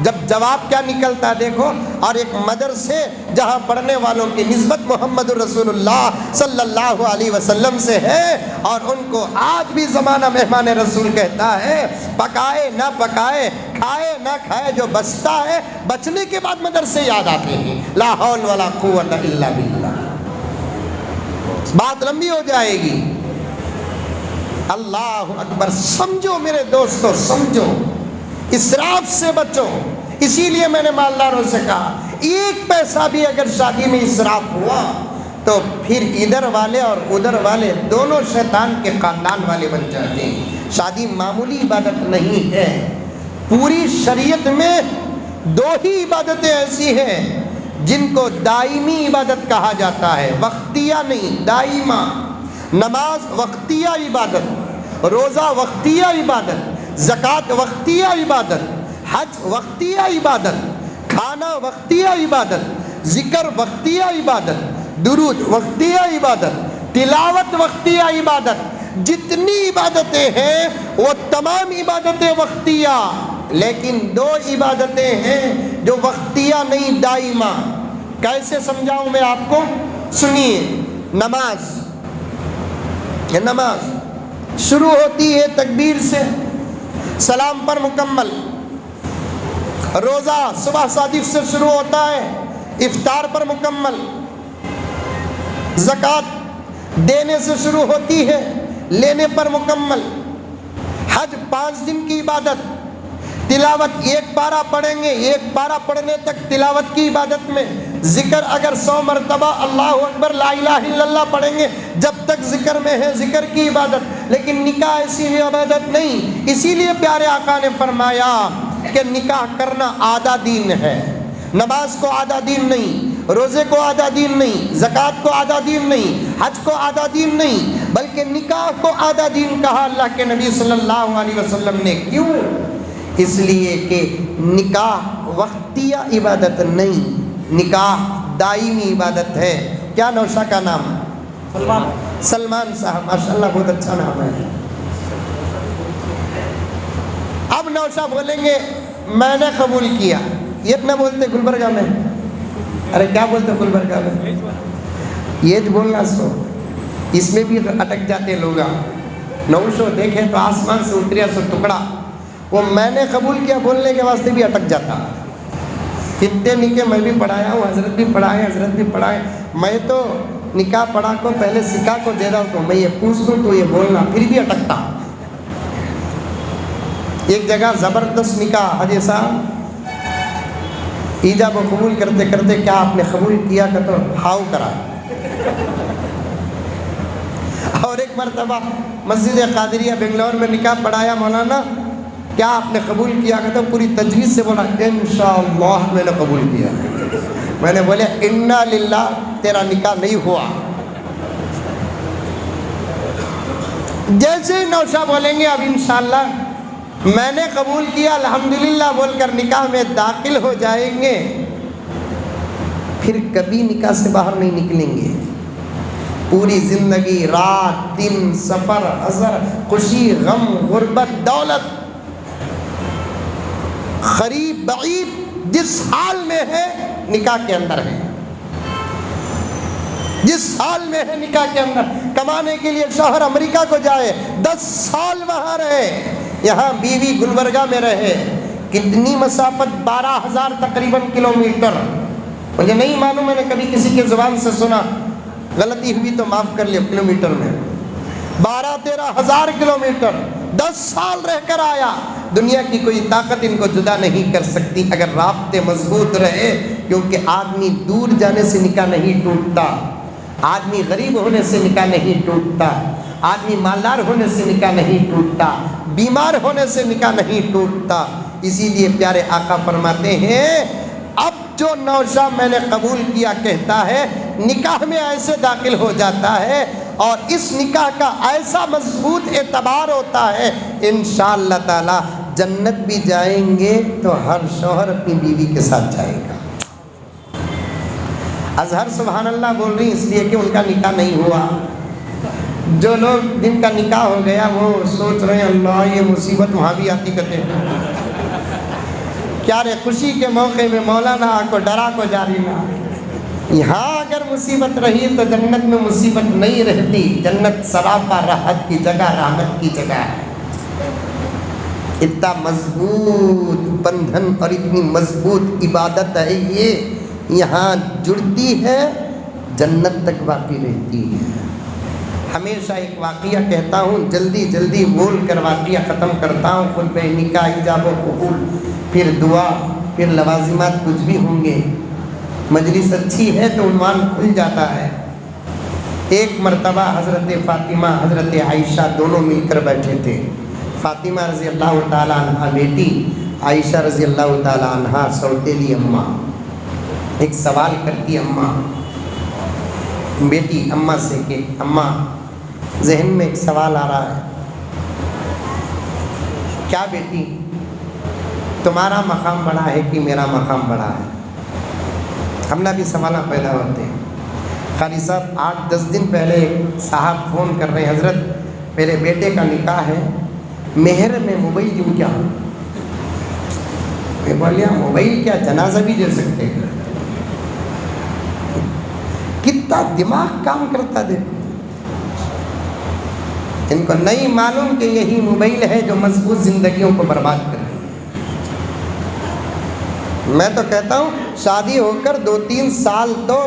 جب جواب کیا نکلتا دیکھو، اور ایک مدرسے جہاں پڑھنے والوں کی نسبت محمد رسول اللہ صلی اللہ علیہ وسلم سے ہے، اور ان کو آج بھی زمانہ مہمان رسول کہتا ہے، پکائے نہ پکائے، کھائے نہ کھائے، جو بچتا ہے بچنے کے بعد مدرسے یاد آتے ہیں۔ لا حول ولا قوت الا باللہ۔ بات لمبی ہو جائے گی۔ اللہ اکبر۔ سمجھو میرے دوستو، سمجھو، اسراف سے بچو۔ اسی لیے میں نے مالداروں سے کہا، 1 پیسہ بھی اگر شادی میں اسراف ہوا تو پھر ادھر والے اور ادھر والے دونوں شیطان کے خاندان والے بن جاتے ہیں۔ شادی معمولی عبادت نہیں ہے۔ پوری شریعت میں 2 ہی عبادتیں ایسی ہیں جن کو دائمی عبادت کہا جاتا ہے، وقتیہ نہیں، دائمہ۔ نماز وقتیہ عبادت، روزہ وقتیہ عبادت، زکوٰۃ وقتیہ عبادت، حج وقتیہ عبادت، کھانا وقتیہ عبادت، ذکر وقتیہ عبادت، درود وقتیہ عبادت، تلاوت وقتیہ عبادت۔ جتنی عبادتیں ہیں وہ تمام عبادتیں وقتیہ، لیکن 2 عبادتیں ہیں جو وقتیہ نہیں، دائمہ۔ کیسے سمجھاؤں میں آپ کو؟ سنیے۔ نماز شروع ہوتی ہے تکبیر سے، سلام پر مکمل۔ روزہ صبح صادق سے شروع ہوتا ہے، افطار پر مکمل۔ زکوٰۃ دینے سے شروع ہوتی ہے، لینے پر مکمل۔ حج 5 دن کی عبادت، تلاوت 1 پارہ پڑھیں گے، 1 پارہ پڑھنے تک تلاوت کی عبادت میں۔ ذکر اگر 100 مرتبہ اللہ اکبر لا الہ الا اللہ پڑھیں گے، جب تک ذکر میں ہے ذکر کی عبادت۔ لیکن نکاح ایسی بھی عبادت نہیں۔ اسی لیے پیارے آقا نے فرمایا کہ نکاح کرنا آدھا دین ہے۔ نماز کو آدھا دین نہیں، روزے کو آدھا دین نہیں، زکوٰۃ کو آدھا دین نہیں، حج کو آدھا دین نہیں، بلکہ نکاح کو آدھا دین کہا اللہ کے نبی صلی اللہ علیہ وسلم نے۔ کیوں؟ اس لیے کہ نکاح وقتیہ عبادت نہیں، نکاح دائمی عبادت ہے۔ کیا نوشا کا نام؟ سلمان صاحب، ماشاءاللہ بہت اچھا نام ہے۔ اب نوشا بولیں گے میں نے قبول کیا، یہ نہ بولتے گلبرگہ میں، ارے کیا بولتے گلبرگہ میں؟ یہ بولنا سو، اس میں بھی اٹک جاتے لوگ۔ نوشو دیکھیں تو آسمان سے اتریا سو ٹکڑا، وہ میں نے قبول کیا بولنے کے واسطے بھی اٹک جاتا۔ کتنے نکاح میں بھی پڑھایا ہوں، حضرت بھی پڑھائے، حضرت بھی پڑھائے۔ میں تو نکاح پڑھا کو پہلے سکھا کو دے رہا ہوں، تو میں یہ پوچھ دوں تو یہ بولنا، پھر بھی اٹکتا۔ ایک جگہ زبردست نکاح، حاجی صاحب ایجاب و قبول کرتے کرتے کیا آپ نے قبول کیا کہ تو ہاؤ کرا۔ اور ایک مرتبہ مسجد قادریہ بنگلور میں نکاح پڑھایا مولانا، کیا آپ نے قبول کیا کہ تو پوری تجویز سے بولا انشاءاللہ میں نے قبول کیا۔ میں نے بولے انا للہ، تیرا نکاح نہیں ہوا۔ جیسے نوشا بولیں گے اب انشاءاللہ میں نے قبول کیا الحمدللہ بول کر نکاح میں داخل ہو جائیں گے، پھر کبھی نکاح سے باہر نہیں نکلیں گے۔ پوری زندگی رات دن، سفر حضر، خوشی غم، غربت دولت، قریب بعید، جس حال میں ہے نکاح کے اندر ہے، جس حال میں ہے نکاح کے اندر۔ کمانے کے لیے شوہر امریکہ کو جائے، 10 سال وہاں رہے، یہاں بیوی گلبرگہ میں رہے۔ کتنی مسافت؟ 12,000 تقریباً کلومیٹر۔ مجھے نہیں معلوم، میں نے کبھی کسی کے زبان سے سنا، غلطی ہوئی تو معاف کر لیا، کلومیٹر میں 12-13 ہزار کلومیٹر 10 سال رہ کر آیا۔ دنیا کی کوئی طاقت ان کو جدا نہیں کر سکتی اگر رابطے مضبوط رہے، کیونکہ آدمی دور جانے سے نکاح نہیں ٹوٹتا، آدمی غریب ہونے سے نکاح نہیں ٹوٹتا، آدمی مالدار ہونے سے نکاح نہیں ٹوٹتا، بیمار ہونے سے نکاح نہیں ٹوٹتا۔ اسی لیے پیارے آقا فرماتے ہیں اب جو نوشہ میں نے قبول کیا کہتا ہے نکاح میں ایسے داخل ہو جاتا ہے اور اس نکاح کا ایسا مضبوط اعتبار ہوتا ہے انشاءاللہ تعالی جنت بھی جائیں گے تو ہر شوہر اپنی بیوی کے ساتھ جائے گا۔ اظہر سبحان اللہ بول رہی اس لیے کہ ان کا نکاح نہیں ہوا۔ جو لوگ جن کا نکاح ہو گیا وہ سوچ رہے ہیں اللہ یہ مصیبت وہاں بھی آتی کتے کیا رے، خوشی کے موقع میں مولانا کو ڈرا کو جاری نہ۔ یہاں اگر مصیبت رہی تو جنت میں مصیبت نہیں رہتی۔ جنت سراپا راحت کی جگہ، رحمت کی جگہ ہے۔ اتنا مضبوط بندھن اور اتنی مضبوط عبادت ہے یہ، یہاں جڑتی ہے جنت تک باقی رہتی ہے۔ ہمیشہ ایک واقعہ کہتا ہوں، جلدی جلدی بول کر واقعہ ختم کرتا ہوں۔ خطبہ نکاح، ایجاب و قبول، پھر دعا، پھر لوازمات کچھ بھی ہوں گے۔ مجلس اچھی ہے تو عنوان کھل جاتا ہے۔ ایک مرتبہ حضرت فاطمہ حضرت عائشہ دونوں مل کر بیٹھے تھے۔ فاطمہ رضی اللہ تعالیٰ عنہ بیٹی، عائشہ رضی اللہ تعالیٰ عنہ سوتیلی اماں۔ ایک سوال کرتی اماں بیٹی اماں سے کہ اماں ذہن میں ایک سوال آ رہا ہے، کیا بیٹی تمہارا مقام بڑا ہے کہ میرا مقام بڑا ہے؟ ہم نے بھی سوالات پیدا ہوتے ہیں۔ قاری صاحب 8-10 دن پہلے ایک صاحب فون کر رہے ہیں، حضرت میرے بیٹے کا نکاح ہے، مہر میں موبائل دوں کیا؟ میں بولیا موبائل کیا، جنازہ بھی دے سکتے ہیں۔ کتنا دماغ کام کرتا دیکھو، ان کو نہیں معلوم کہ یہی موبائل ہے جو مضبوط زندگیوں کو برباد کر رہی ہے۔ میں تو کہتا ہوں شادی ہو کر 2-3 سال تو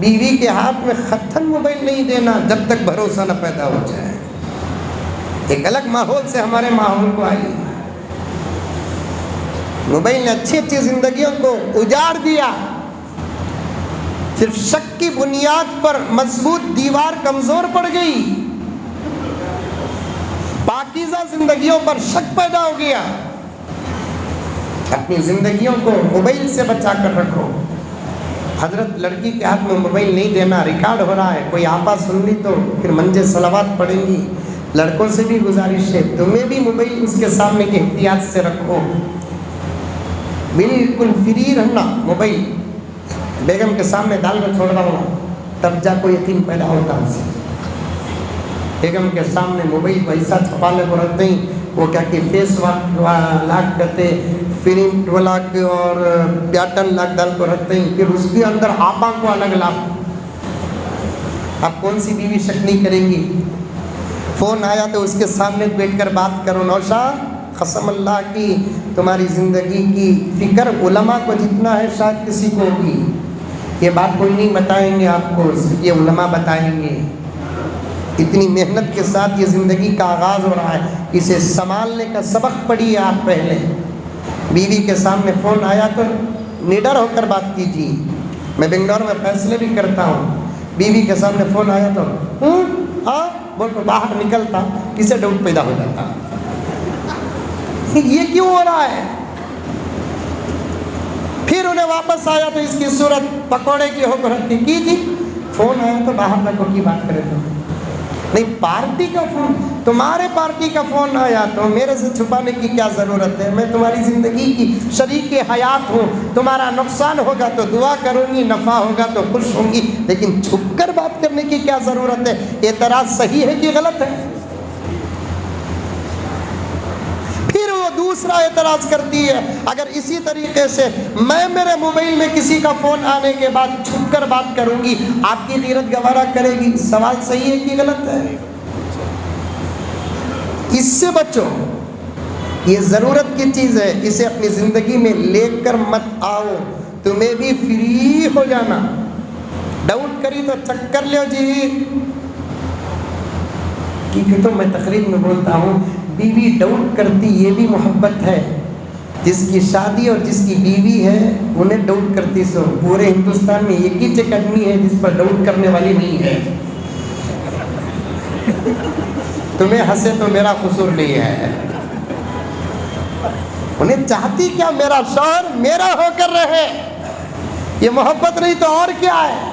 بیوی کے ہاتھ میں خطاً موبائل نہیں دینا جب تک بھروسہ نہ پیدا ہو جائے۔ ایک الگ ماحول سے ہمارے ماحول کو آئی، موبائل نے اچھی اچھی زندگیوں کو اجاڑ دیا۔ صرف شک کی بنیاد پر مضبوط دیوار کمزور پڑ گئی، پاکیزہ زندگیوں پر شک پیدا ہو گیا۔ اپنی زندگیوں کو موبائل سے بچا کر رکھو۔ حضرت لڑکی کے ہاتھ میں موبائل نہیں دینا، ریکارڈ ہو رہا ہے، کوئی آپا سن لی تو پھر منجے صلوات پڑیں گی۔ لڑکوں سے بھی گزارش ہے تمہیں بھی موبائل اس کے سامنے کے احتیاط سے رکھو، بالکل فری رہنا۔ موبائل بیگم کے سامنے ڈال کر چھوڑ رہا ہوں تب جا کو یقین پیدا ہوتا ہے۔ بیگم کے سامنے موبائل کو ایسا چھپانے کو رکھتے ہیں، وہ کیا کہ فیس لاک کرتے، پرنٹ لاک اور پیٹرن لاک ڈال کو رکھتے ہیں، پھر اس کے اندر آپا کو الگ لاک۔ اب کون سی بیوی شک نہیں کریں گی؟ فون آیا تو اس کے سامنے بیٹھ کر بات کرو، نوشا قسم اللہ کی تمہاری زندگی کی فکر علماء کو جتنا ہے شاید کسی کو بھی، یہ بات کوئی نہیں بتائیں گے آپ کو، یہ علماء بتائیں گے۔ اتنی محنت کے ساتھ یہ زندگی کا آغاز ہو رہا ہے، اسے سنبھالنے کا سبق پڑھیے آپ پہلے۔ بیوی کے سامنے فون آیا تو نڈر ہو کر بات کیجیے۔ میں بنگلور میں فیصلے بھی کرتا ہوں، بیوی کے سامنے فون آیا تو ہاں بول کر باہر نکلتا، کسے ڈاؤٹ پیدا ہو جاتا یہ کیوں ہو رہا ہے؟ پھر انہیں واپس آیا تو اس کی صورت پکوڑے کی ہو کر رکھتی کی جی فون آیا تو باہر رکھو کی بات کرے تو نہیں، پارٹی کا فون، تمہارے پارٹی کا فون آیا تو میرے سے چھپانے کی کیا ضرورت ہے؟ میں تمہاری زندگی کی شریک حیات ہوں، تمہارا نقصان ہوگا تو دعا کروں گی، نفع ہوگا تو خوش ہوں گی، لیکن چھپ کر بات کرنے کی کیا ضرورت ہے؟ اعتراض صحیح ہے کہ غلط ہے؟ پھر وہ دوسرا اعتراض کرتی ہے، اگر اسی طریقے سے میں میرے موبائل میں کسی کا فون آنے کے بعد چھپ کر بات کروں گی، آپ کی غیرت گوارا کرے گی؟ سوال صحیح ہے کہ غلط ہے؟ اس سے بچو، یہ ضرورت کی چیز ہے، اسے اپنی زندگی میں لے کر مت آؤ، تمہیں بھی فری ہو جانا۔ ڈاؤٹ کری تو چکر لو جی، کیونکہ تو میں تقریب میں بولتا ہوں بیوی ڈاؤٹ کرتی یہ بھی محبت ہے، جس کی شادی اور جس کی بیوی ہے انہیں ڈاؤٹ کرتی سو پورے ہندوستان میں ایک ہی چیک آدمی ہے جس پر ڈاؤٹ کرنے والی نہیں ہے۔ تمہیں ہنسے تو میرا قصور نہیں ہے. انہیں چاہتی کیا میرا شوہر میرا ہو کر رہے. یہ محبت نہیں تو اور کیا ہے.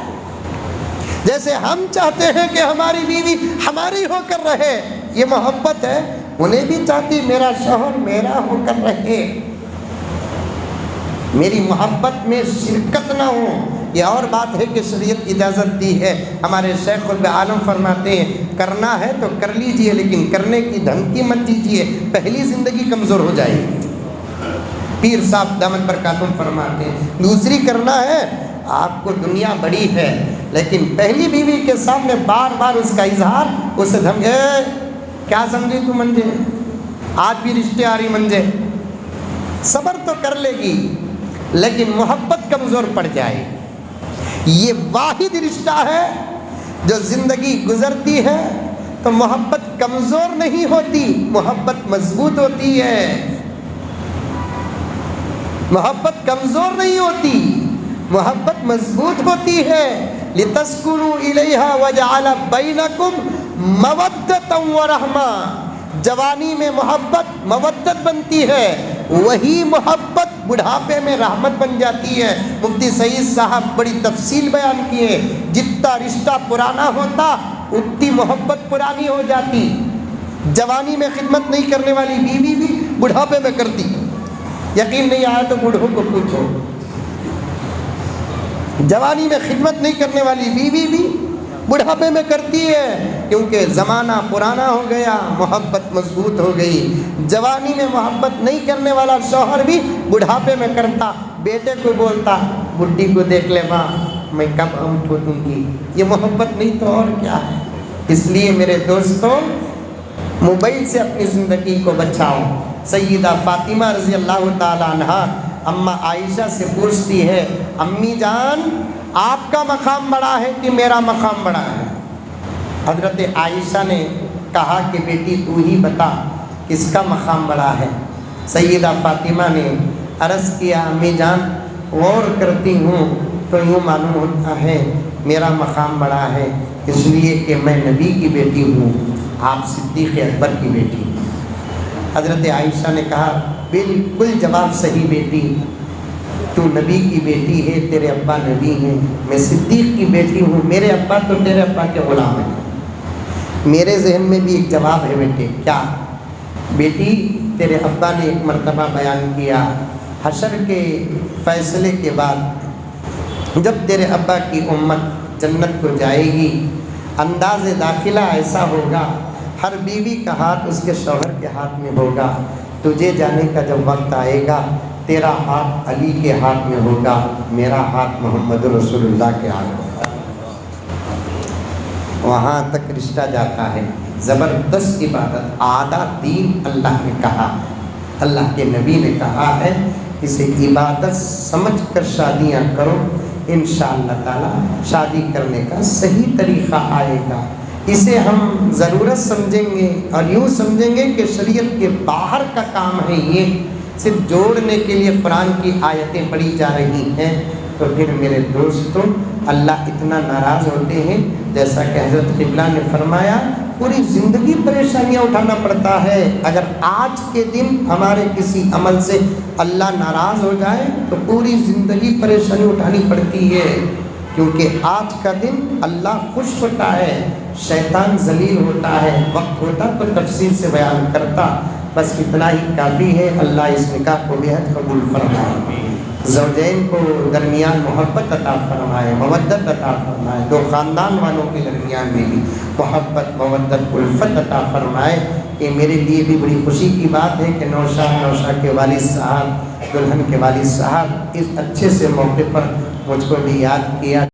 جیسے ہم چاہتے ہیں کہ ہماری بیوی ہماری ہو کر رہے, یہ محبت ہے. انہیں بھی چاہتی میرا شوہر میرا ہو کر رہے, میری محبت میں شرکت نہ ہو. یہ اور بات ہے کہ شریعت اجازت دی ہے. ہمارے شیخ العالم فرماتے ہیں کرنا ہے تو کر لیجئے, لیکن کرنے کی دھمکی مت دیجئے, پہلی زندگی کمزور ہو جائے گی. پیر صاحب دامت برکاتہم فرماتے ہیں دوسری کرنا ہے, آپ کو دنیا بڑی ہے لیکن پہلی بیوی کے سامنے بار بار اس کا اظہار, اسے کیا سمجھی تو منجے, آج بھی رشتے آ رہی منجے. صبر تو کر لے گی لیکن محبت کمزور پڑ جائے. یہ واحد رشتہ ہے جو زندگی گزرتی ہے تو محبت کمزور نہیں ہوتی, محبت مضبوط ہوتی ہے. محبت کمزور نہیں ہوتی, محبت مضبوط ہوتی ہے. لِتَسْكُنُوا إِلَيْهَا وَجَعَلَ بَيْنَكُمْ مَوَدَّةً وَرَحْمَةً. جوانی میں محبت مودت بنتی ہے, وہی محبت بڑھاپے میں رحمت بن جاتی ہے. مفتی سعید صاحب بڑی تفصیل بیان کیے, جتنا رشتہ پرانا ہوتا اتنی محبت پرانی ہو جاتی. جوانی میں خدمت نہیں کرنے والی بیوی بھی بڑھاپے میں کرتی. یقین نہیں آیا تو بوڑھوں کو پوچھو, جوانی میں خدمت نہیں کرنے والی بیوی بھی بڑھاپے میں کرتی ہے, کیونکہ زمانہ پرانا ہو گیا, محبت مضبوط ہو گئی. جوانی میں محبت نہیں کرنے والا شوہر بھی بڑھاپے میں کرتا. بیٹے کو بولتا بڈھی کو دیکھ لے ماں میں کب اونٹ دوں گی. یہ محبت نہیں تو اور کیا ہے. اس لیے میرے دوستوں, موبائل سے اپنی زندگی کو بچاؤ. سیدہ فاطمہ رضی اللہ تعالی عنہا اماں عائشہ سے پوچھتی ہے, امی جان آپ کا مقام بڑا ہے کہ میرا مقام بڑا ہے؟ حضرت عائشہ نے کہا کہ بیٹی تو ہی بتا کس کا مقام بڑا ہے. سیدہ فاطمہ نے عرض کیا, امی جان غور کرتی ہوں تو یوں معلوم ہوتا ہے میرا مقام بڑا ہے, اس لیے کہ میں نبی کی بیٹی ہوں, آپ صدیق اکبر کی بیٹی. حضرت عائشہ نے کہا بالکل جواب صحیح بیٹی, تو نبی کی بیٹی ہے, تیرے ابا نبی ہیں, میں صدیق کی بیٹی ہوں, میرے ابا تو تیرے ابا کے غلام ہیں. میرے ذہن میں بھی ایک جواب ہے بیٹے. کیا بیٹی؟ تیرے ابا نے ایک مرتبہ بیان کیا, حشر کے فیصلے کے بعد جب تیرے ابا کی امت جنت کو جائے گی, انداز داخلہ ایسا ہوگا ہر بیوی کا ہاتھ اس کے شوہر کے ہاتھ میں ہوگا. تجھے جانے کا جب وقت آئے گا تیرا ہاتھ علی کے ہاتھ میں ہوگا, میرا ہاتھ محمد رسول اللہ کے ہاتھ میں ہوگا. وہاں تک رشتہ جاتا ہے. زبردست عبادت, آدھا دین اللہ نے کہا ہے, اللہ کے نبی نے کہا ہے اسے عبادت سمجھ کر شادیاں کرو, انشاءاللہ تعالی شادی کرنے کا صحیح طریقہ آئے گا. اسے ہم ضرورت سمجھیں گے اور یوں سمجھیں گے کہ شریعت کے باہر کا کام ہے, یہ صرف جوڑنے کے لیے قرآن کی آیتیں پڑھی جا رہی ہیں, تو پھر میرے دوستوں اللہ اتنا ناراض ہوتے ہیں. جیسا کہ حضرت قبلہ نے فرمایا پوری زندگی پریشانیاں اٹھانا پڑتا ہے. اگر آج کے دن ہمارے کسی عمل سے اللہ ناراض ہو جائے تو پوری زندگی پریشانی اٹھانی پڑتی ہے, کیونکہ آج کا دن اللہ خوش ہوتا ہے, شیطان ذلیل ہوتا ہے. وقت ہوتا تو تفصیل سے بیان کرتا, بس اتنا ہی کافی ہے. اللہ اس نکاح کو بےحد قبول فرمائے, زوجین کو درمیان محبت عطا فرمائے, مودت عطا فرمائے, دو خاندان والوں کے درمیان میں بھی محبت مودت الفت عطا فرمائے. یہ میرے لیے بھی بڑی خوشی کی بات ہے کہ نوشا کے والد صاحب, دلہن کے والد صاحب اس اچھے سے موقع پر مجھ کو بھی یاد کیا.